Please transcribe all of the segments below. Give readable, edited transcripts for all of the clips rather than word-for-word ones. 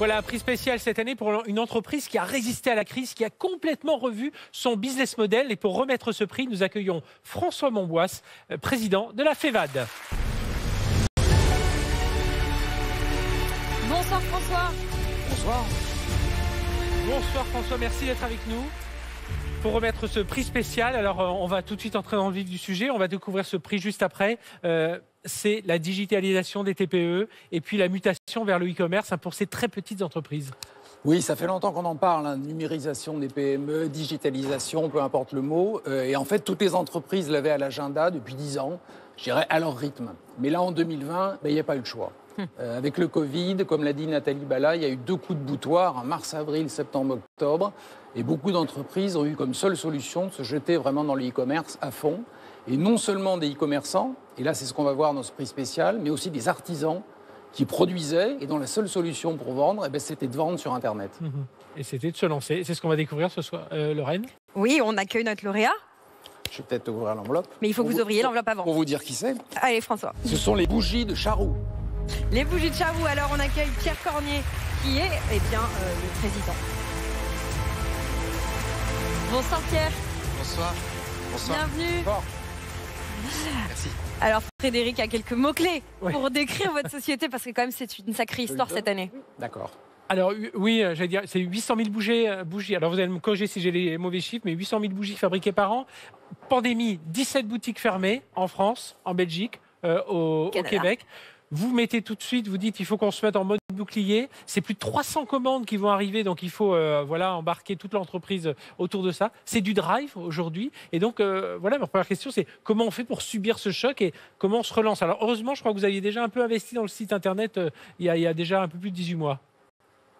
Voilà un prix spécial cette année pour une entreprise qui a résisté à la crise, qui a complètement revu son business model. Et pour remettre ce prix, nous accueillons François Monboisse, président de la FEVAD. Bonsoir François. Bonsoir. Bonsoir François, merci d'être avec nous. Pour remettre ce prix spécial, alors on va tout de suite entrer dans le vif du sujet. On va découvrir ce prix juste après. C'est la digitalisation des TPE et puis la mutation vers le e-commerce pour ces très petites entreprises. Oui, ça fait longtemps qu'on en parle, numérisation des PME, digitalisation, peu importe le mot. Et en fait, toutes les entreprises l'avaient à l'agenda depuis 10 ans, je dirais à leur rythme. Mais là, en 2020, il n'y a pas eu le choix. Avec le Covid, comme l'a dit Nathalie Bala, il y a eu 2 coups de boutoir, en mars, avril, septembre, octobre. Et beaucoup d'entreprises ont eu comme seule solution de se jeter vraiment dans le e-commerce à fond. Et non seulement des e-commerçants, et là c'est ce qu'on va voir dans ce prix spécial, mais aussi des artisans qui produisaient et dont la seule solution pour vendre, c'était de vendre sur Internet. Et c'était de se lancer. C'est ce qu'on va découvrir ce soir, Lorraine. Oui, on accueille notre lauréat. Je vais peut-être ouvrir l'enveloppe. Mais il faut que vous ouvriez l'enveloppe avant. Pour vous dire qui c'est. Allez François. Ce sont les bougies de Charroux. Les bougies de Charroux. Alors on accueille Pierre Cornier qui est le président. Bonsoir Pierre. Bonsoir. Bonsoir. Bienvenue. Bon. Merci. Alors Frédéric a quelques mots-clés pour décrire votre société parce que quand même c'est une sacrée histoire cette année. D'accord. Alors oui, j'allais dire, c'est 800 000 bougies. Alors vous allez me corriger si j'ai les mauvais chiffres, mais 800 000 bougies fabriquées par an. Pandémie, 17 boutiques fermées en France, en Belgique, au Québec. Vous mettez tout de suite, vous dites il faut qu'on se mette en mode bouclier. C'est plus de 300 commandes qui vont arriver, donc il faut embarquer toute l'entreprise autour de ça. C'est du drive aujourd'hui. Et donc ma première question, c'est comment on fait pour subir ce choc et comment on se relance. Alors heureusement, je crois que vous aviez déjà un peu investi dans le site internet il y a déjà un peu plus de 18 mois.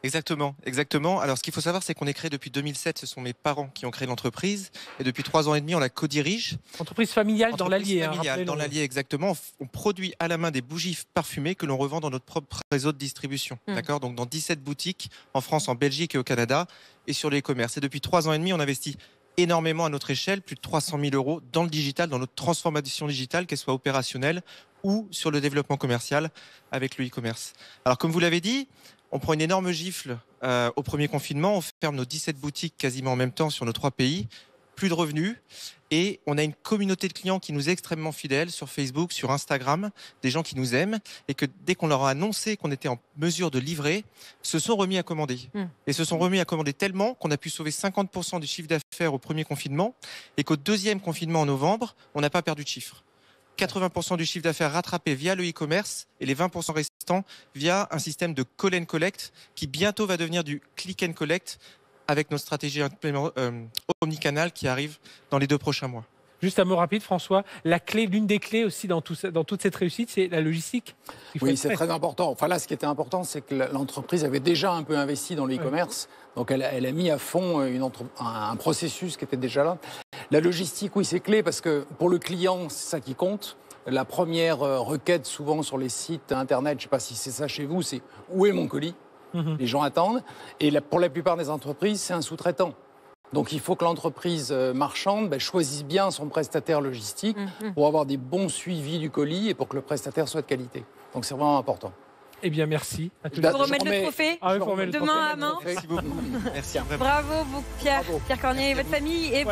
Exactement, exactement. Alors, ce qu'il faut savoir, c'est qu'on est créé depuis 2007. Ce sont mes parents qui ont créé l'entreprise. Et depuis 3 ans et demi, on la co-dirige. Entreprise familiale dans l'Allier. Dans l'Allier, exactement. On produit à la main des bougies parfumées que l'on revend dans notre propre réseau de distribution. D'accord ? Donc, dans 17 boutiques en France, en Belgique et au Canada et sur les commerces. Et depuis 3 ans et demi, on investit énormément à notre échelle, plus de 300 000 € dans le digital, dans notre transformation digitale, qu'elle soit opérationnelle ou sur le développement commercial avec le e-commerce. Alors, comme vous l'avez dit, on prend une énorme gifle au premier confinement. On ferme nos 17 boutiques quasiment en même temps sur nos 3 pays. Plus de revenus. Et on a une communauté de clients qui nous est extrêmement fidèle sur Facebook, sur Instagram. Des gens qui nous aiment. Et que dès qu'on leur a annoncé qu'on était en mesure de livrer, se sont remis à commander. Et se sont remis à commander tellement qu'on a pu sauver 50% du chiffre d'affaires au premier confinement. Et qu'au deuxième confinement en novembre, on n'a pas perdu de chiffre. 80% du chiffre d'affaires rattrapé via le e-commerce et les 20% restants via un système de call and collect qui bientôt va devenir du click and collect avec notre stratégie omnicanal qui arrive dans les 2 prochains mois. Juste un mot rapide, François. L'une des clés aussi dans toute cette réussite, c'est la logistique. Oui, c'est très important. Enfin là, ce qui était important, c'est que l'entreprise avait déjà un peu investi dans le e-commerce. Donc elle a mis à fond un processus qui était déjà là. La logistique, oui, c'est clé parce que pour le client, c'est ça qui compte. La première requête, souvent sur les sites internet, je ne sais pas si c'est ça chez vous, c'est où est mon colis ? Les gens attendent. Et pour la plupart des entreprises, c'est un sous-traitant. Donc il faut que l'entreprise marchande choisisse bien son prestataire logistique pour avoir des bons suivis du colis et pour que le prestataire soit de qualité. Donc c'est vraiment important. Eh bien, merci. Pour remettre le trophée de main à main. Merci beaucoup. Merci. Bravo, Pierre Cornier et votre famille. Et